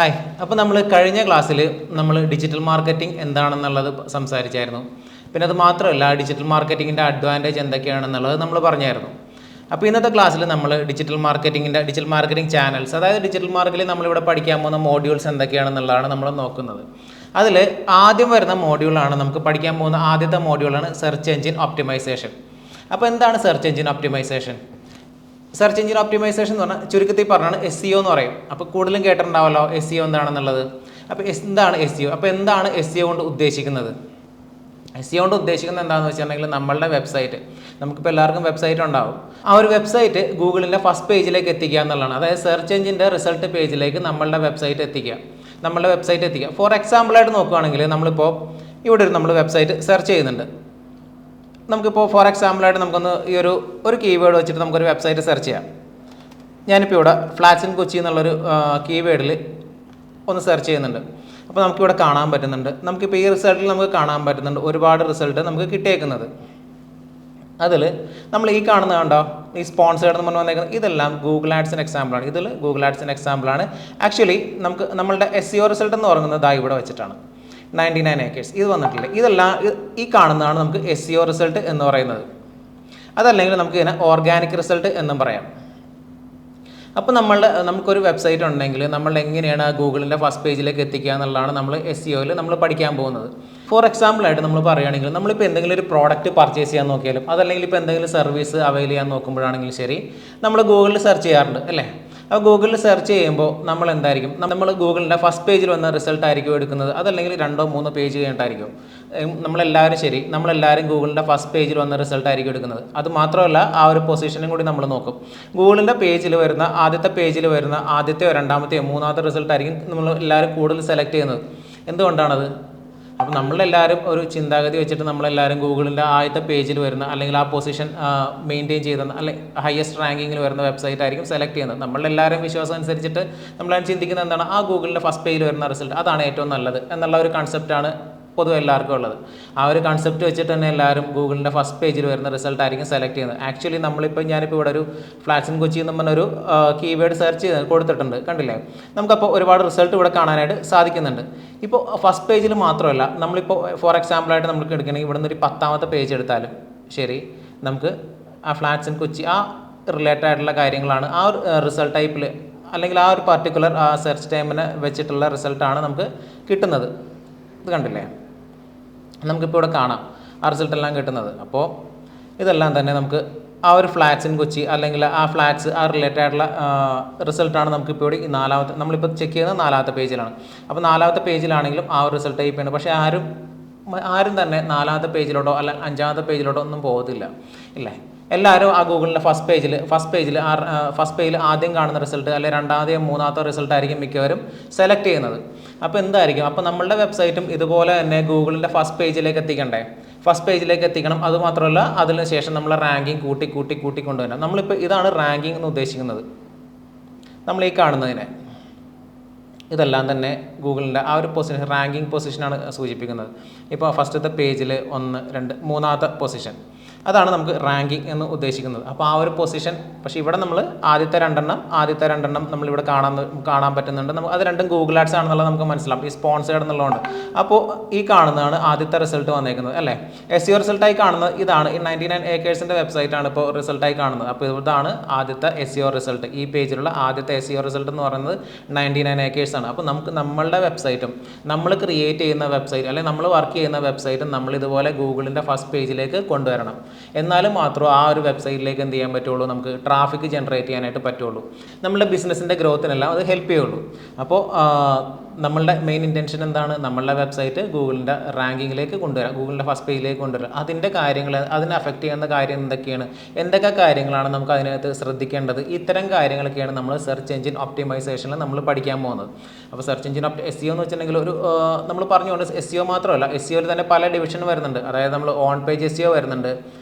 Hi, അപ്പോൾ നമ്മൾ കഴിഞ്ഞ ക്ലാസ്സിൽ നമ്മൾ ഡിജിറ്റൽ മാർക്കറ്റിംഗ് എന്താണെന്നുള്ളത് സംസാരിച്ചായിരുന്നു. പിന്നെ അത് മാത്രമല്ല, ഡിജിറ്റൽ മാർക്കറ്റിങ്ങിൻ്റെ അഡ്വാൻറ്റേജ് എന്തൊക്കെയാണെന്നുള്ളത് നമ്മൾ പറഞ്ഞായിരുന്നു. അപ്പോൾ ഇന്നത്തെ ക്ലാസ്സിൽ നമ്മൾ ഡിജിറ്റൽ മാർക്കറ്റിംഗ് ചാനൽസ്, അതായത് ഡിജിറ്റൽ മാർക്കറ്റിൽ നമ്മളിവിടെ പഠിക്കാൻ പോകുന്ന മോഡ്യൂൾസ് എന്തൊക്കെയാണെന്നുള്ളതാണ് നമ്മൾ നോക്കുന്നത്. അതിൽ ആദ്യം വരുന്ന മോഡ്യൂളാണ് നമുക്ക് പഠിക്കാൻ പോകുന്ന ആദ്യത്തെ മോഡ്യൂളാണ് സെർച്ച് എഞ്ചിൻ ഒപ്റ്റിമൈസേഷൻ. അപ്പോൾ എന്താണ് search engine optimization? Search engine optimization എന്ന് പറഞ്ഞാൽ ചുരുക്കത്തിൽ പറഞ്ഞാണ് SEO എന്ന് പറയും. അപ്പോൾ കൂടുതലും കേട്ടിട്ടുണ്ടാവല്ലോ SEO എന്താണെന്നുള്ളത്. അപ്പോൾ എന്താണ് SEO? അപ്പോൾ എന്താണ് SEO കൊണ്ട് ഉദ്ദേശിക്കുന്നത്? SEO കൊണ്ട് ഉദ്ദേശിക്കുന്നത് എന്താണെന്ന് വെച്ചിട്ടുണ്ടെങ്കിൽ നമ്മളുടെ വെബ്സൈറ്റ്, നമുക്കിപ്പോൾ എല്ലാവർക്കും വെബ്സൈറ്റ് ഉണ്ടാവും. ആ ഒരു വെബ്സൈറ്റ് ഗൂഗിളിൻ്റെ ഫസ്റ്റ് പേജിലേക്ക് എത്തിക്കുക എന്നുള്ളതാണ്. അതായത് സെർച്ച് എഞ്ചിൻ്റെ റിസൾട്ട് പേജിലേക്ക് നമ്മളുടെ വെബ്സൈറ്റ് എത്തിക്കുക. ഫോർ എക്സാമ്പിളായിട്ട് നോക്കുകയാണെങ്കിൽ നമ്മളിപ്പോൾ ഇവിടെ നമ്മൾ വെബ്സൈറ്റ് സെർച്ച് ചെയ്യുന്നുണ്ട്. നമുക്കിപ്പോൾ ഫോർ എക്സാമ്പിളായിട്ട് നമുക്കൊന്ന് ഈ ഒരു കീവേഡ് വെച്ചിട്ട് നമുക്കൊരു വെബ്സൈറ്റ് സെർച്ച് ചെയ്യാം. ഞാനിപ്പോൾ ഇവിടെ ഫ്ലാറ്റ്സ് ഇൻ കൊച്ചി എന്നുള്ളൊരു കീവേഡിൽ ഒന്ന് സെർച്ച് ചെയ്യുന്നുണ്ട്. അപ്പോൾ നമുക്കിവിടെ കാണാൻ പറ്റുന്നുണ്ട്, നമുക്കിപ്പോൾ ഈ റിസൾട്ടിൽ നമുക്ക് കാണാൻ പറ്റുന്നുണ്ട് ഒരുപാട് റിസൾട്ട് നമുക്ക് കിട്ടിയേക്കുന്നത്. അതിൽ നമ്മൾ ഈ കാണുന്നത് കണ്ടോ, ഈ സ്പോൺസേർഡ് എന്ന് പറഞ്ഞു വന്നേക്കുന്നത് ഇതെല്ലാം ഗൂഗിൾ ആഡ്സിൻ്റെ എക്സാമ്പിളാണ്. ഇതിൽ ഗൂഗിൾ ആഡ്സിൻ്റെ എക്സാമ്പിളാണ്. ആക്ച്വലി നമ്മളുടെ SEO റിസൾട്ട് എന്ന് പറയുന്നത് ഇവിടെ വെച്ചിട്ടാണ് 99 acres ഇത് വന്നിട്ടില്ല. ഇതെല്ലാം ഈ കാണുന്നതാണ് നമുക്ക് SEO റിസൾട്ട് എന്ന് പറയുന്നത്. അതല്ലെങ്കിൽ നമുക്ക് ഇതിനെ ഓർഗാനിക് റിസൾട്ട് എന്നും പറയാം. അപ്പോൾ നമുക്കൊരു വെബ്സൈറ്റ് ഉണ്ടെങ്കിൽ നമ്മൾ എങ്ങനെയാണ് ആ ഗൂഗിളിൻ്റെ ഫസ്റ്റ് പേജിലേക്ക് എത്തിക്കുക എന്നുള്ളതാണ് നമ്മൾ SEOയിൽ നമ്മൾ പഠിക്കാൻ പോകുന്നത്. ഫോർ എക്സാമ്പിളായിട്ട് നമ്മൾ പറയുകയാണെങ്കിൽ നമ്മളിപ്പോൾ എന്തെങ്കിലും ഒരു പ്രോഡക്റ്റ് പർച്ചേസ് ചെയ്യാൻ നോക്കിയാലും അതല്ലെങ്കിൽ ഇപ്പോൾ എന്തെങ്കിലും സർവീസ് അവൈൽ ചെയ്യാൻ നോക്കുമ്പോഴാണെങ്കിലും ശരി, നമ്മൾ ഗൂഗിളിൽ സെർച്ച് ചെയ്യാറുണ്ട് അല്ലേ? അപ്പോൾ ഗൂഗിളിൽ സെർച്ച് ചെയ്യുമ്പോൾ നമ്മൾ ഗൂഗിളിൻ്റെ ഫസ്റ്റ് പേജിൽ വന്ന റിസൾട്ട് ആയിരിക്കും എടുക്കുന്നത്, അതല്ലെങ്കിൽ 2-3 പേജ് കഴിഞ്ഞിട്ടായിരിക്കും. നമ്മളെല്ലാവരും ഗൂഗിളിൻ്റെ ഫസ്റ്റ് പേജിൽ വന്ന റിസൾട്ട് ആയിരിക്കും എടുക്കുന്നത്. അത് മാത്രമല്ല, ആ ഒരു പൊസിഷനും കൂടി നമ്മൾ നോക്കും. ഗൂഗിളിൻ്റെ ആദ്യത്തെ പേജിൽ വരുന്ന ആദ്യത്തെയോ രണ്ടാമത്തെയോ മൂന്നാമത്തെ റിസൾട്ട് ആയിരിക്കും നമ്മൾ എല്ലാവരും കൂടുതൽ സെലക്ട് ചെയ്യുന്നത്. എന്തുകൊണ്ടാണത്? അപ്പോൾ നമ്മളെല്ലാവരും ഒരു ചിന്താഗതി വെച്ചിട്ട് നമ്മളെല്ലാവരും ഗൂഗിളിൻ്റെ ആദ്യത്തെ പേജിൽ വരുന്ന അല്ലെങ്കിൽ ആ പൊസിഷൻ മെയിൻറ്റെയിൻ ചെയ്ത അല്ലെങ്കിൽ ഹയസ്റ്റ് റാങ്കിങ്ങിൽ വരുന്ന വെബ്സൈറ്റ് ആയിരിക്കും സെലക്ട് ചെയ്യുന്നത്. നമ്മളെല്ലാവരും വിശ്വാസം അനുസരിച്ചിട്ട് നമ്മളാണ് ചിന്തിക്കുന്നത് എന്താണ്, ആ ഗൂഗിളിൻ്റെ ഫസ്റ്റ് പേജിൽ വരുന്ന റിസൾട്ട് അതാണ് ഏറ്റവും നല്ലത് എന്നുള്ള ഒരു കൺസെപ്റ്റാണ് പൊതുവെ എല്ലാവർക്കും ഉള്ളത്. ആ ഒരു കൺസെപ്റ്റ് വെച്ചിട്ട് തന്നെ എല്ലാവരും ഗൂഗിളിൻ്റെ ഫസ്റ്റ് പേജിൽ വരുന്ന റിസൾട്ട് ആയിരിക്കും സെലക്ട് ചെയ്യുന്നത്. ആക്ച്വലി ഞാനിപ്പോൾ ഇവിടെ ഒരു ഫ്ലാറ്റ്സ് ഇൻ കൊച്ചി എന്ന് പറഞ്ഞൊരു കീവേഡ് സെർച്ച് ചെയ്ത് കൊടുത്തിട്ടുണ്ട്, കണ്ടില്ലേ? നമുക്കപ്പോൾ ഒരുപാട് റിസൾട്ട് ഇവിടെ കാണാനായിട്ട് സാധിക്കുന്നുണ്ട്. ഇപ്പോൾ ഫസ്റ്റ് പേജിൽ മാത്രമല്ല, നമ്മളിപ്പോൾ ഫോർ എക്സാമ്പിളായിട്ട് നമുക്ക് എടുക്കണമെങ്കിൽ ഇവിടെ നിന്ന് ഒരു 10ാമത്തെ പേജ് എടുത്താലും ശരി, നമുക്ക് ആ ഫ്ലാറ്റ്സ് ഇൻ കൊച്ചി ആ റിലേറ്റഡ് ആയിട്ടുള്ള കാര്യങ്ങളാണ് ആ ഒരു റിസൾട്ട് ടൈപ്പിൽ അല്ലെങ്കിൽ ആ ഒരു പർട്ടിക്കുലർ സെർച്ച് ടൈമിനെ വെച്ചിട്ടുള്ള റിസൾട്ടാണ് നമുക്ക് കിട്ടുന്നത്. ഇത് കണ്ടില്ലേ? നമുക്കിപ്പോൾ ഇവിടെ കാണാം ആ റിസൾട്ടെല്ലാം കിട്ടുന്നത്. അപ്പോൾ ഇതെല്ലാം തന്നെ നമുക്ക് ആ ഒരു ഫ്ലാറ്റ്സ് ഇൻ കൊച്ചി അല്ലെങ്കിൽ ആ ഫ്ലാറ്റ്സ് ആ റിലേറ്റഡ് ആയിട്ടുള്ള റിസൾട്ടാണ് നമുക്കിപ്പോൾ ഇവിടെ ഈ നമ്മളിപ്പോൾ ചെക്ക് ചെയ്യുന്നത് 4ാമത്തെ പേജിലാണ്. അപ്പോൾ 4ാമത്തെ പേജിലാണെങ്കിലും ആ ഒരു റിസൾട്ട് ടൈപ്പ് ആണ്. പക്ഷേ ആരും തന്നെ 4ാമത്തെ പേജിലോട്ടോ അല്ല 5ാമത്തെ പേജിലോട്ടോ ഒന്നും പോകത്തില്ല ഇല്ലേ? എല്ലാവരും ആ ഗൂഗിളിൻ്റെ ഫസ്റ്റ് പേജിൽ ആദ്യം കാണുന്ന റിസൾട്ട് അല്ലെങ്കിൽ 2ാമത്തെയോ 3ാമത്തെ റിസൾട്ട് ആയിരിക്കും മിക്കവരും സെലക്ട് ചെയ്യുന്നത്. അപ്പോൾ എന്തായിരിക്കും, അപ്പോൾ നമ്മളുടെ വെബ്സൈറ്റും ഇതുപോലെ തന്നെ ഗൂഗിളിൻ്റെ ഫസ്റ്റ് പേജിലേക്ക് എത്തിക്കണം. അതുമാത്രമല്ല, അതിന് ശേഷം നമ്മൾ റാങ്കിങ് കൂട്ടി കൊണ്ടുവരണം. നമ്മളിപ്പോൾ ഇതാണ് റാങ്കിങ് എന്ന് ഉദ്ദേശിക്കുന്നത്. നമ്മൾ ഈ കാണുന്നതിനെ ഇതെല്ലാം തന്നെ ഗൂഗിളിൻ്റെ ആ ഒരു റാങ്കിങ് പൊസിഷനാണ് സൂചിപ്പിക്കുന്നത്. ഇപ്പോൾ ഫസ്റ്റത്തെ പേജിൽ 1, 2, 3ാമത്തെ പൊസിഷൻ, അതാണ് നമുക്ക് റാങ്കിങ് എന്ന് ഉദ്ദേശിക്കുന്നത്. അപ്പോൾ ആ ഒരു പൊസിഷൻ, പക്ഷേ ഇവിടെ നമ്മൾ ആദ്യത്തെ രണ്ടെണ്ണം നമ്മളിവിടെ കാണാൻ പറ്റുന്നുണ്ട്. അത് രണ്ടും ഗൂഗിൾ ആഡ്സ് ആണെന്നുള്ളത് നമുക്ക് മനസ്സിലാവും, ഈ സ്പോൺസേർഡ് എന്നുള്ളതുകൊണ്ട്. അപ്പോൾ ഈ കാണുന്നതാണ് ആദ്യത്തെ റിസൾട്ട് വന്നേക്കുന്നത് അല്ലേ? SEO റിസൾട്ടായി കാണുന്നത് ഇതാണ്. ഈ 99 acresൻ്റെ വെബ്സൈറ്റാണ് ഇപ്പോൾ റിസൾട്ടായി കാണുന്നത്. അപ്പോൾ ഇതാണ് ആദ്യത്തെ SEO റിസൾട്ട്. ഈ പേജിലുള്ള ആദ്യത്തെ SEO റിസൾട്ട് എന്ന് പറയുന്നത് 99 acres ആണ്. അപ്പോൾ നമുക്ക് നമ്മളുടെ വെബ്സൈറ്റും നമ്മൾ ക്രിയേറ്റ് ചെയ്യുന്ന വെബ്സൈറ്റ് അല്ലെങ്കിൽ നമ്മൾ വർക്ക് ചെയ്യുന്ന വെബ്സൈറ്റും നമ്മൾ ഇതുപോലെ ഗൂഗിളിൻ്റെ ഫസ്റ്റ് പേജിലേക്ക് കൊണ്ടുവരണം. എന്നാലും മാത്രം ആ ഒരു വെബ്സൈറ്റിലേക്ക് എന്ത് ചെയ്യാൻ പറ്റുള്ളൂ, നമുക്ക് ട്രാഫിക് ജനറേറ്റ് ചെയ്യാനായിട്ട് പറ്റുള്ളൂ. നമ്മളുടെ ബിസിനസ്സിൻ്റെ ഗ്രോത്തിനെല്ലാം അത് ഹെൽപ്പ് ചെയ്യുള്ളൂ. അപ്പോൾ നമ്മളുടെ മെയിൻ ഇൻറ്റൻഷൻ എന്താണ്, നമ്മളുടെ വെബ്സൈറ്റ് ഗൂഗിളിൻ്റെ റാങ്കിങ്ങിലേക്ക് കൊണ്ടുവരാം, ഗൂഗിളിൻ്റെ ഫസ്റ്റ് പേജിലേക്ക് കൊണ്ടുവരാം. അതിനെ അഫക്റ്റ് ചെയ്യുന്ന കാര്യം എന്തൊക്കെ കാര്യങ്ങളാണ് നമുക്ക് അതിനകത്ത് ശ്രദ്ധിക്കേണ്ടത്, ഇത്തരം കാര്യങ്ങളൊക്കെയാണ് നമ്മൾ സെർച്ച് എഞ്ചിൻ ഒപ്റ്റിമൈസേഷനിൽ നമ്മൾ പഠിക്കാൻ പോകുന്നത്. അപ്പോൾ സെർച്ച് എഞ്ചിൻ SEO എന്ന് വെച്ചിട്ടുണ്ടെങ്കിൽ നമ്മൾ പറഞ്ഞുകൊണ്ട് SEO മാത്രമല്ല, SEOയിൽ തന്നെ പല ഡിവിഷൻ വരുന്നുണ്ട്. അതായത് നമ്മൾ ഓൺ പേജ് SEO വരുന്നുണ്ട്,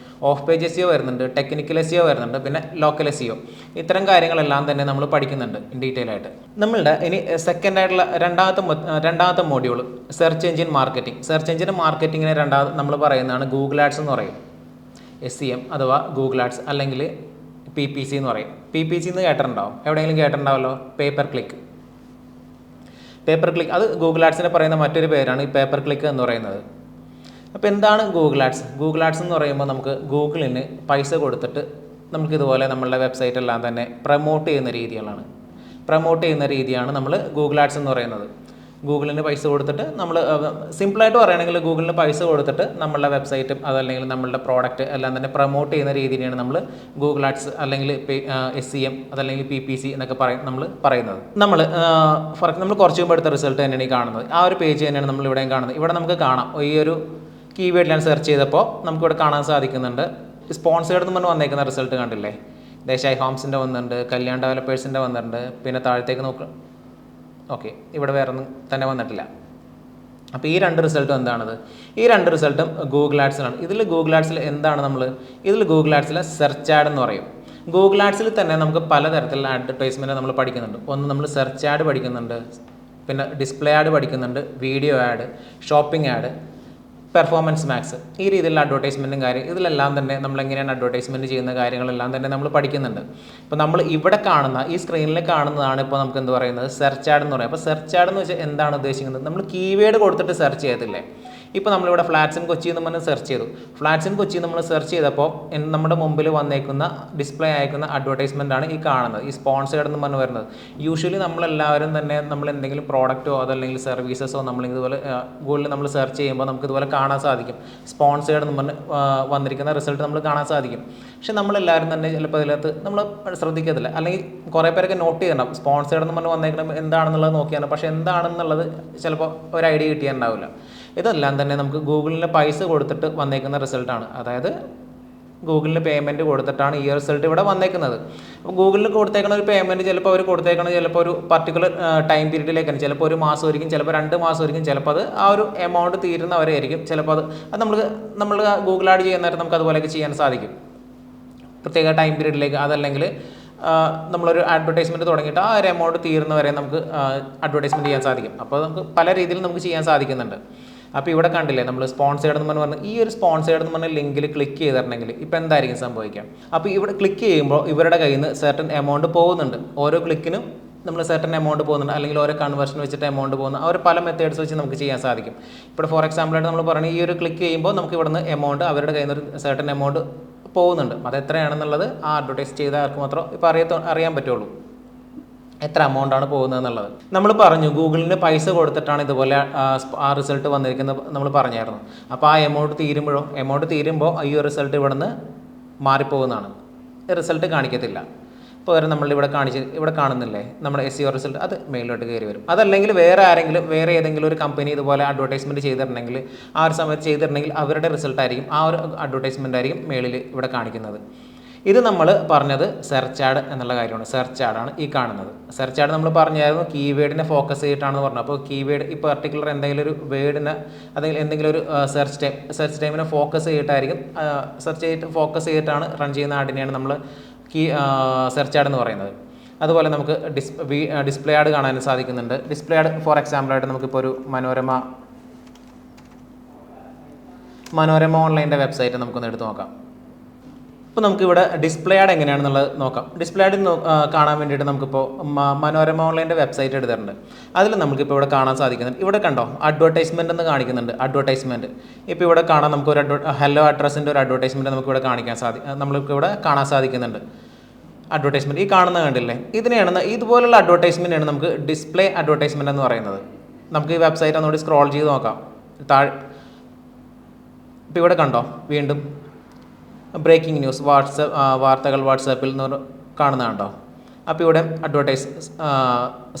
ഓഫ് പേജ് SEO വരുന്നുണ്ട്, ടെക്നിക്കൽ SEO വരുന്നുണ്ട്, പിന്നെ ലോക്കൽ SEO. ഇത്തരം കാര്യങ്ങളെല്ലാം തന്നെ നമ്മൾ പഠിക്കുന്നുണ്ട് ഡീറ്റെയിൽ ആയിട്ട്. നമ്മളുടെ ഇനി സെക്കൻഡായിട്ടുള്ള രണ്ടാമത്തെ മോഡ്യൂൾ സെർച്ച് എഞ്ചിൻ മാർക്കറ്റിങ്ങിനെ രണ്ടാമത് നമ്മൾ പറയുന്നതാണ് ഗൂഗിൾ ആഡ്സ് എന്ന് പറയും. SEM അഥവാ ഗൂഗിൾ ആഡ്സ് അല്ലെങ്കിൽ PPC എന്ന് പറയും. PPC എന്ന് കേട്ടിട്ടുണ്ടാവും, എവിടെയെങ്കിലും കേട്ടിട്ടുണ്ടാവല്ലോ, പേപ്പർ ക്ലിക്ക്. പേപ്പർ ക്ലിക്ക് അത് ഗൂഗിൾ ആഡ്സിനെ പറയുന്ന മറ്റൊരു പേരാണ് ഈ പേപ്പർ ക്ലിക്ക് എന്ന് പറയുന്നത്. അപ്പോൾ എന്താണ് ഗൂഗിൾ ആഡ്സ്? ഗൂഗിൾ ആഡ്സ് എന്ന് പറയുമ്പോൾ നമുക്ക് ഗൂഗിളിന് പൈസ കൊടുത്തിട്ട് നമുക്കിതുപോലെ നമ്മളുടെ വെബ്സൈറ്റ് എല്ലാം തന്നെ പ്രൊമോട്ട് ചെയ്യുന്ന രീതിയാണ് നമ്മൾ ഗൂഗിൾ ആഡ്സ് എന്ന് പറയുന്നത്. ഗൂഗിളിന് പൈസ കൊടുത്തിട്ട് നമ്മൾ സിമ്പിളായിട്ട് പറയുകയാണെങ്കിൽ ഗൂഗിളിന് പൈസ കൊടുത്തിട്ട് നമ്മളുടെ വെബ്സൈറ്റും അതല്ലെങ്കിൽ നമ്മളുടെ പ്രോഡക്റ്റ് എല്ലാം തന്നെ പ്രൊമോട്ട് ചെയ്യുന്ന രീതിയാണ് നമ്മൾ ഗൂഗിൾ ആഡ്സ് അല്ലെങ്കിൽ SEM അതല്ലെങ്കിൽ PPC എന്നൊക്കെ നമ്മൾ പറയുന്നത്. നമ്മൾ കുറച്ച് മുമ്പ് എടുത്ത റിസൾട്ട് തന്നെയാണ് ഈ കാണുന്നത്. ആ ഒരു പേജ് തന്നെയാണ് നമ്മൾ ഇവിടെയും കാണുന്നത്. ഇവിടെ നമുക്ക് കാണാം ഈ ഒരു കീവേഡിലാണ് സെർച്ച് ചെയ്തപ്പോൾ നമുക്കിവിടെ കാണാൻ സാധിക്കുന്നുണ്ട്. സ്പോൺസേർഡ് എന്ന് പറഞ്ഞ് വന്നേക്കുന്ന റിസൾട്ട് കണ്ടില്ലേ? ദേശായി ഹോംസിൻ്റെ വന്നിട്ടുണ്ട്, കല്യാൺ ഡെവലപ്പേഴ്സിൻ്റെ വന്നിട്ടുണ്ട്, പിന്നെ താഴത്തേക്ക് നോക്കുക. ഓക്കെ, ഇവിടെ വേറെ ഒന്നും തന്നെ വന്നിട്ടില്ല. അപ്പോൾ ഈ 2 റിസൾട്ടും എന്താണത്? ഈ 2 റിസൾട്ടും ഗൂഗിൾ ആഡ്സിലാണ്. ഗൂഗിൾ ആഡ്സിൽ എന്താണ് ഗൂഗിൾ ആഡ്സിലെ സെർച്ച് ആഡ് എന്ന് പറയും. ഗൂഗിൾ ആഡ്സിൽ തന്നെ നമുക്ക് പലതരത്തിലുള്ള അഡ്വർടൈസ്മെൻറ്റ് നമ്മൾ പഠിക്കുന്നുണ്ട്. ഒന്ന് നമ്മൾ സെർച്ച് ആഡ് പഠിക്കുന്നുണ്ട്, പിന്നെ ഡിസ്പ്ലേ ആഡ് പഠിക്കുന്നുണ്ട്, video ad, shopping ad, performance max, ഈ രീതിയിലുള്ള അഡ്വർടൈസ്മെൻറ്റും ഇതിലെല്ലാം തന്നെ നമ്മൾ എങ്ങനെയാണ് അഡ്വർടൈസ്മെൻറ്റ് ചെയ്യുന്ന കാര്യങ്ങളെല്ലാം തന്നെ നമ്മൾ പഠിക്കുന്നുണ്ട്. ഇപ്പോൾ നമ്മൾ ഇവിടെ കാണുന്ന ഈ സ്ക്രീനിൽ കാണുന്നതാണ് ഇപ്പോൾ നമുക്ക് എന്ത് പറയുന്നത് സെർച്ച് ആഡ് എന്ന് പറയുന്നത്. അപ്പോൾ സെർച്ച് ആഡ് എന്ന് വെച്ചാൽ എന്താണ് ഉദ്ദേശിക്കുന്നത്? നമ്മൾ കീവേഡ് കൊടുത്തിട്ട് സെർച്ച് ചെയ്യത്തില്ലേ? ഇപ്പോൾ നമ്മളിവിടെ ഫ്ലാറ്റ്സ് ഇൻ കൊച്ചി എന്ന് പറഞ്ഞ് സെർച്ച് ചെയ്തു. ഫ്ലാറ്റ്സ് ഇൻ കൊച്ചി നമ്മൾ സെർച്ച് ചെയ്തപ്പോൾ നമ്മുടെ മുമ്പിൽ വന്നേക്കുന്ന ഡിസ്പ്ലേ അയക്കുന്ന അഡ്വർടൈസ്മെൻ്റ് ആണ് ഈ കാണുന്നത്, ഈ സ്പോൺസേർഡ് എന്ന് പറഞ്ഞ് വരുന്നത്. യൂഷ്വലി നമ്മളെല്ലാവരും തന്നെ നമ്മൾ എന്തെങ്കിലും പ്രോഡക്റ്റോ അതല്ലെങ്കിൽ സർവീസസോ നമ്മൾ ഇതുപോലെ ഗൂഗിളിൽ നമ്മൾ സെർച്ച് ചെയ്യുമ്പോൾ നമുക്ക് ഇതുപോലെ കാണാൻ സാധിക്കും. സ്പോൺസേർഡ് എന്ന് പറഞ്ഞ് വന്നിരിക്കുന്ന റിസൾട്ട് നമ്മൾ കാണാൻ സാധിക്കും. പക്ഷെ നമ്മളെല്ലാവരും തന്നെ ചിലപ്പോൾ അതിനകത്ത് നമ്മൾ ശ്രദ്ധിക്കത്തില്ല, അല്ലെങ്കിൽ കുറേ പേരൊക്കെ നോട്ട് ചെയ്യണം സ്പോൺസേർഡ് എന്ന് പറഞ്ഞ് വന്നേക്കണം എന്താണെന്നുള്ളത് നോക്കിയാണ്. പക്ഷേ എന്താണെന്നുള്ളത് ചിലപ്പോൾ ഒരു ഐഡിയ കിട്ടിയിട്ടുണ്ടാവില്ല. ഇതെല്ലാം തന്നെ നമുക്ക് ഗൂഗിളിന് പൈസ കൊടുത്തിട്ട് വന്നേക്കുന്ന റിസൾട്ടാണ്. അതായത് ഗൂഗിളിന് പേയ്മെൻറ്റ് കൊടുത്തിട്ടാണ് ഈ റിസൾട്ട് ഇവിടെ വന്നേക്കുന്നത്. അപ്പോൾ ഗൂഗിളിൽ കൊടുത്തേക്കുന്ന ഒരു പേയ്മെൻറ്റ് ചിലപ്പോൾ അവർ കൊടുത്തേക്കുന്നത് ചിലപ്പോൾ ഒരു പർട്ടിക്കുലർ ടൈം പീരീഡിലേക്കാണ്. ചിലപ്പോൾ 1 മാസമായിരിക്കും, ചിലപ്പോൾ 2 മാസമായിരിക്കും, ചിലപ്പോൾ അത് ആ ഒരു എമൗണ്ട് തീരുന്നവരായിരിക്കും. ചിലപ്പോൾ അത് നമ്മൾ ഗൂഗിൾ ആഡ് ചെയ്യുന്ന നേരം നമുക്ക് അതുപോലെയൊക്കെ ചെയ്യാൻ സാധിക്കും, പ്രത്യേക ടൈം പീരീഡിലേക്ക്. അതല്ലെങ്കിൽ നമ്മളൊരു അഡ്വർടൈസ്മെൻറ്റ് തുടങ്ങിയിട്ട് ആ ഒരു എമൗണ്ട് തീരുന്നവരെ നമുക്ക് അഡ്വർടൈസ്മെൻറ്റ് ചെയ്യാൻ സാധിക്കും. അപ്പോൾ നമുക്ക് പല രീതിയിൽ നമുക്ക് ചെയ്യാൻ സാധിക്കുന്നുണ്ട്. അപ്പോൾ ഇവിടെ കണ്ടില്ലേ നമ്മൾ സ്പോൺസേർഡ് എന്ന് പറഞ്ഞ് ഈ ഒരു സ്പോൺസേർഡ് എന്ന് പറഞ്ഞ ലിങ്കിൽ ക്ലിക്ക് ചെയ്തിട്ടുണ്ടെങ്കിൽ ഇപ്പോൾ എന്തായിരിക്കും സംഭവിക്കാം? അപ്പോൾ ഇവിടെ ക്ലിക്ക് ചെയ്യുമ്പോൾ ഇവരുടെ കയ്യിൽ നിന്ന് സെർട്ടൻ എമൗണ്ട് പോകുന്നുണ്ട്. ഓരോ ക്ലിക്കിനും നമ്മൾ സെർട്ടൻ എമൗണ്ട് പോകുന്നുണ്ട്, അല്ലെങ്കിൽ ഓരോ കൺവേർഷൻ വെച്ചിട്ട് എമൗണ്ട് പോകുന്നു. അവർ പല മെത്തേഡ്സ് വെച്ച് നമുക്ക് ചെയ്യാൻ സാധിക്കും. ഇപ്പോൾ ഫോർ എക്സാമ്പിളായിട്ട് നമ്മൾ പറയുന്നത് ഈ ഒരു ക്ലിക്ക് ചെയ്യുമ്പോൾ നമുക്ക് ഇവിടുന്ന് എമൗണ്ട് അവരുടെ കയ്യിൽ നിന്ന് ഒരു സെർട്ടൻ എമൗണ്ട് പോകുന്നുണ്ട്. അത് എത്രയാണെന്നുള്ളത് ആ അഡ്വർടൈസ് ചെയ്ത ആർക്ക് മാത്രം ഇപ്പോൾ അറിയാൻ പറ്റുള്ളൂ, എത്ര എമൗണ്ടാണ് പോകുന്നത് എന്നുള്ളത്. നമ്മൾ പറഞ്ഞു ഗൂഗിളിന് പൈസ കൊടുത്തിട്ടാണ് ഇതുപോലെ ആ റിസൾട്ട് വന്നിരിക്കുന്നത് നമ്മൾ പറഞ്ഞായിരുന്നു. അപ്പോൾ ആ എമൗണ്ട് തീരുമ്പോൾ ഈ റിസൾട്ട് ഇവിടെ നിന്ന് മാറിപ്പോകുന്നതാണ്, റിസൾട്ട് കാണിക്കത്തില്ല. ഇപ്പോൾ വരെ നമ്മളിവിടെ ഇവിടെ കാണുന്നില്ലേ നമ്മുടെ SEO റിസൾട്ട്, അത് മെയിലോട്ട് കയറി വരും. അതല്ലെങ്കിൽ വേറെ ഏതെങ്കിലും ഒരു കമ്പനി ഇതുപോലെ അഡ്വർടൈസ്മെൻറ്റ് ചെയ്തിട്ടുണ്ടെങ്കിൽ ആ ഒരു സമയത്ത് ചെയ്തിട്ടുണ്ടെങ്കിൽ അവരുടെ റിസൾട്ട് ആയിരിക്കും, ആ ഒരു അഡ്വർടൈസ്മെൻ്റ് ആയിരിക്കും മേളിൽ ഇവിടെ കാണിക്കുന്നത്. ഇത് നമ്മൾ പറഞ്ഞത് സെർച്ച് ആഡ് എന്നുള്ള കാര്യമാണ്. സെർച്ച് ആഡാണ് ഈ കാണുന്നത്. സെർച്ച് ആഡ് നമ്മൾ പറഞ്ഞായിരുന്നു കീവേഡിനെ ഫോക്കസ് ചെയ്തിട്ടാണെന്ന് പറഞ്ഞു. അപ്പോൾ കീവേഡ് ഈ പർട്ടിക്കുലർ എന്തെങ്കിലും ഒരു വേർഡിനെ അല്ലെങ്കിൽ എന്തെങ്കിലും ഒരു സെർച്ച് ടൈമിനെ ഫോക്കസ് ചെയ്തിട്ടാണ് റൺ ചെയ്യുന്ന ആഡിനെയാണ് നമ്മൾ സെർച്ച് ആഡ് എന്ന് പറയുന്നത്. അതുപോലെ നമുക്ക് ഡിസ്പ്ലേ ആഡ് കാണാൻ സാധിക്കുന്നുണ്ട്. ഡിസ്പ്ലേ ആഡ് ഫോർ എക്സാമ്പിളായിട്ട് നമുക്കിപ്പോൾ ഒരു മനോരമ ഓൺലൈൻ്റെ വെബ്സൈറ്റ് നമുക്കൊന്ന് എടുത്ത് നോക്കാം. അപ്പോൾ നമുക്കിവിടെ ഡിസ്പ്ലേ ആഡ് എങ്ങനെയാണെന്നുള്ളത് നോക്കാം. ഡിസ്പ്ലേ ആഡ് കാണാൻ വേണ്ടിയിട്ട് നമുക്കിപ്പോൾ മനോരമ ഓൺലൈൻ്റെ വെബ്സൈറ്റ് എടുത്തിട്ടുണ്ട്. അതിൽ നമുക്കിപ്പോൾ ഇവിടെ കാണാൻ സാധിക്കുന്നുണ്ട്. ഇവിടെ കണ്ടോ അഡ്വർടൈസ്മെൻറ്റ് എന്ന് കാണിക്കുന്നുണ്ട്. അഡ്വർടൈസ്മെൻറ്റ് ഇപ്പോൾ ഇവിടെ കാണാൻ നമുക്കൊരു ഹലോ അഡ്രസ്സിൻ്റെ ഒരു അഡ്വർടൈസ്മെൻറ്റ് നമുക്കിവിടെ നമ്മൾക്കിവിടെ കാണാൻ സാധിക്കുന്നുണ്ട്. അഡ്വർടൈസ്മെൻറ്റ് ഈ കാണുന്ന കണ്ടില്ലേ, ഇതുപോലുള്ള അഡ്വർടൈസ്മെൻറ്റാണ് നമുക്ക് ഡിസ്പ്ലേ അഡ്വർടൈസ്മെൻറ്റ് എന്ന് പറയുന്നത്. നമുക്ക് ഈ വെബ്സൈറ്റ് ഒന്നുകൂടി സ്ക്രോൾ ചെയ്ത് നോക്കാം. ഇപ്പോൾ ഇവിടെ കണ്ടോ വീണ്ടും ബ്രേക്കിംഗ് ന്യൂസ്, വാർത്തകൾ വാട്സാപ്പിൽ നിന്ന് കാണുന്നതുണ്ടോ? അപ്പോൾ ഇവിടെ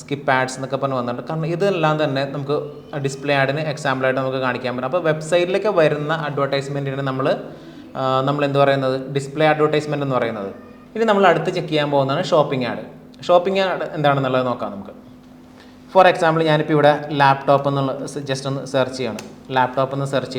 സ്കിപ്പ് ആഡ്സ് എന്നൊക്കെ പറഞ്ഞ് വന്നിട്ടുണ്ട്. കാരണം ഇതെല്ലാം തന്നെ നമുക്ക് ഡിസ്പ്ലേ ആഡിന് എക്സാമ്പിളായിട്ട് നമുക്ക് കാണിക്കാൻ പറ്റും. അപ്പോൾ വെബ്സൈറ്റിലേക്ക് വരുന്ന അഡ്വർടൈസ്മെൻറ്റിന് നമ്മൾ എന്ത് പറയുന്നത് ഡിസ്പ്ലേ അഡ്വർടൈസ്മെൻറ്റ് എന്ന് പറയുന്നത്. ഇനി നമ്മൾ അടുത്ത് ചെക്ക് ചെയ്യാൻ പോകുന്നതാണ് ഷോപ്പിംഗ് ആഡ്. ഷോപ്പിംഗ് ആഡ് എന്താണെന്നുള്ളത് നോക്കാം നമുക്ക്. ഫോർ എക്സാമ്പിൾ ഞാനിപ്പോൾ ഇവിടെ ലാപ്ടോപ്പ് എന്നുള്ള ജസ്റ്റ് ഒന്ന് സെർച്ച് ചെയ്യണം. ലാപ്ടോപ്പ് എന്ന് സെർച്ച്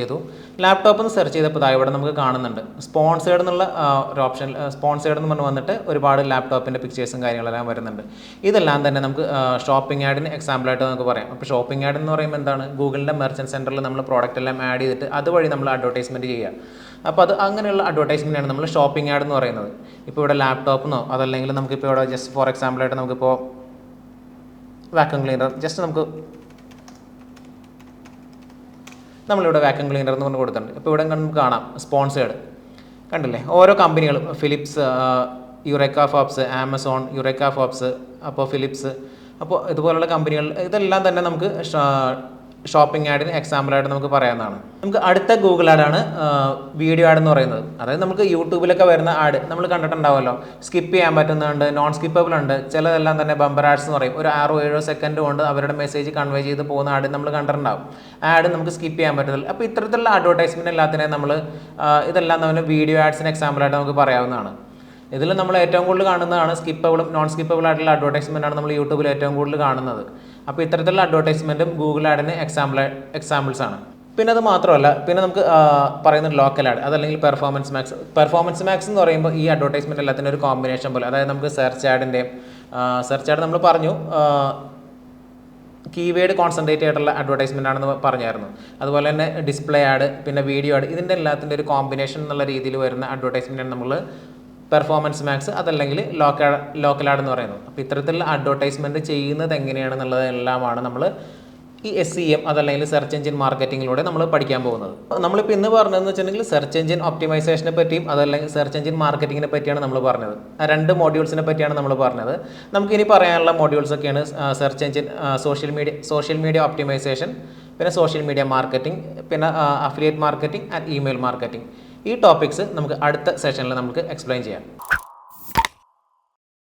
ചെയ്തപ്പോൾ ഇവിടെ നമുക്ക് കാണുന്നുണ്ട് സ്പോൺസേർഡ് എന്നുള്ള ഒരു ഓപ്ഷൻ. സ്പോൺസേർഡ് എന്ന് പറഞ്ഞ് വന്നിട്ട് ഒരുപാട് ലാപ്ടോപ്പിൻ്റെ പിക്ചേഴ്സും കാര്യങ്ങളെല്ലാം വരുന്നുണ്ട്. ഇതെല്ലാം തന്നെ നമുക്ക് ഷോപ്പിംഗ് ആഡിന് എക്സാമ്പിളായിട്ട് നമുക്ക് പറയാം. അപ്പോൾ ഷോപ്പിംഗ് ആഡ് എന്ന് പറയുമ്പോൾ എന്താണ്, ഗൂഗിളിൻ്റെ മെർച്ചൻറ്റ് സെൻറ്ററിൽ നമ്മൾ പ്രോഡക്റ്റ് എല്ലാം ആഡ് ചെയ്തിട്ട് അതുവഴി നമ്മൾ അഡ്വർടൈസ്മെൻറ്റ് ചെയ്യുക. അപ്പോൾ അങ്ങനെയുള്ള അഡ്വർടൈസ്മെൻറ്റാണ് നമ്മൾ ഷോപ്പിംഗ് ആഡ് എന്ന് പറയുന്നത്. ഇപ്പോൾ ഇവിടെ ലാപ്ടോപ്പെന്നോ അതല്ലെങ്കിൽ നമുക്കിപ്പോൾ ഇവിടെ ജസ്റ്റ് ഫോർ എക്സാമ്പിളായിട്ട് നമുക്കിപ്പോൾ വാക്യൂം ക്ലീനർ ജസ്റ്റ് നമ്മളിവിടെ വാക്യൂം ക്ലീനർ എന്ന് പറഞ്ഞ് കൊടുത്തിട്ടുണ്ട്. ഇപ്പോൾ ഇവിടെ നമുക്ക് കാണാം സ്പോൺസേഡ് കണ്ടില്ലേ, ഓരോ കമ്പനികളും Philips, Eureka Forbes, Amazon, Eureka Forbes, അപ്പോൾ ഫിലിപ്സ്, അപ്പോൾ ഇതുപോലുള്ള കമ്പനികൾ ഇതെല്ലാം തന്നെ നമുക്ക് ഷോപ്പിംഗ് ആഡിന് എക്സാമ്പിളായിട്ട് നമുക്ക് പറയാവുന്നതാണ്. നമുക്ക് അടുത്ത ഗൂഗിൾ ആഡാണ് വീഡിയോ ആഡ് എന്ന് പറയുന്നത്. അതായത് നമുക്ക് യൂട്യൂബിലൊക്കെ വരുന്ന ആഡ് നമ്മൾ കണ്ടിട്ടുണ്ടാവുമല്ലോ, സ്കിപ്പ് ചെയ്യാൻ പറ്റുന്നുണ്ട്, നോൺ സ്കിപ്പബിൾ ഉണ്ട്, ചിലതെല്ലാം തന്നെ ബമ്പർ ആഡ്സ് എന്ന് പറയും. ഒരു 6-7 സെക്കൻഡ് കൊണ്ട് അവരുടെ മെസ്സേജ് കൺവേ ചെയ്ത് പോകുന്ന ആഡ് നമ്മൾ കണ്ടിട്ടുണ്ടാവും. ആഡ് നമുക്ക് സ്കിപ്പ് ചെയ്യാൻ പറ്റത്തില്ല. അപ്പോൾ ഇത്തരത്തിലുള്ള അഡ്വർടൈസ്മെൻറ്റ് എല്ലാത്തിനെയും നമ്മൾ ഇതെല്ലാം തന്നെ വീഡിയോ ആഡ്സിന് എക്സാമ്പിളായിട്ട് നമുക്ക് പറയാവുന്നതാണ്. ഇതിൽ നമ്മൾ ഏറ്റവും കൂടുതൽ കാണുന്നതാണ് സ്കിപ്പബിളും നോൺ സ്കിപ്പബിൾ ആയിട്ടുള്ള അഡ്വർടൈസ്മെൻ്റ് ആണ് നമ്മൾ യൂട്യൂബിൽ ഏറ്റവും കൂടുതൽ കാണുന്നത്. അപ്പോൾ ഇത്തരത്തിലുള്ള അഡ്വർടൈസ്മെൻറ്റും ഗൂഗിൾ ആഡിന് എക്സാമ്പിൾസ് ആണ്. പിന്നെ അത് മാത്രമല്ല, പിന്നെ നമുക്ക് പറയുന്നത് ലോക്കൽ ആഡ്, അതല്ലെങ്കിൽ പെർഫോമൻസ് മാക്സ്. പെർഫോമൻസ് മാക്സ് എന്ന് പറയുമ്പോൾ ഈ അഡ്വർടൈസ്മെൻറ്റ് എല്ലാത്തിനും ഒരു കോമ്പിനേഷൻ പോലെ, അതായത് നമുക്ക് സെർച്ച് ആഡ് നമ്മൾ പറഞ്ഞു കീവേഡ് കോൺസെൻട്രേറ്റ് ആയിട്ടുള്ള അഡ്വർടൈസ്മെൻ്റ് ആണെന്ന് പറഞ്ഞായിരുന്നു. അതുപോലെ തന്നെ ഡിസ്പ്ലേ ആഡ്, പിന്നെ വീഡിയോ ആഡ്, ഇതിൻ്റെ എല്ലാത്തിൻ്റെ ഒരു കോമ്പിനേഷൻ എന്നുള്ള രീതിയിൽ വരുന്ന അഡ്വർടൈസ്മെൻറ്റാണ് നമ്മൾ പെർഫോമൻസ് മാക്സ്, അതല്ലെങ്കിൽ ലോക്കൽ ആഡ് എന്ന് പറയുന്നത്. അപ്പോൾ ഇത്തരത്തിലുള്ള അഡ്വർടൈസ്മെൻറ്റ് ചെയ്യുന്നത് എങ്ങനെയാണെന്നുള്ളത് എല്ലാമാണ് നമ്മൾ ഈ SEM അതല്ലെങ്കിൽ സെർച്ച് എഞ്ചിൻ മാർക്കറ്റിങ്ങിലൂടെ നമ്മൾ പഠിക്കാൻ പോകുന്നത്. നമ്മളിപ്പോൾ ഇന്ന് പറഞ്ഞതെന്ന് വെച്ചിട്ടുണ്ടെങ്കിൽ സെർച്ച് എഞ്ചിൻ ഒപ്റ്റിമൈസേഷനെ പറ്റിയും അതല്ലെങ്കിൽ സെർച്ച് എഞ്ചിൻ മാർക്കറ്റിങ്ങിനെ പറ്റിയാണ് നമ്മൾ പറഞ്ഞത്. ആ 2 മോഡ്യൂൾസിനെ പറ്റിയാണ് നമ്മൾ പറഞ്ഞത്. നമുക്കിനി പറയാനുള്ള മോഡ്യൂൾസൊക്കെയാണ് search engine, social media optimisation, പിന്നെ സോഷ്യൽ മീഡിയ മാർക്കറ്റിംഗ്, പിന്നെ affiliate marketing and email marketing. ഈ ടോപ്പിക്സ് നമുക്ക് അടുത്ത സെഷനിൽ നമുക്ക് എക്സ്പ്ലെയിൻ ചെയ്യാം.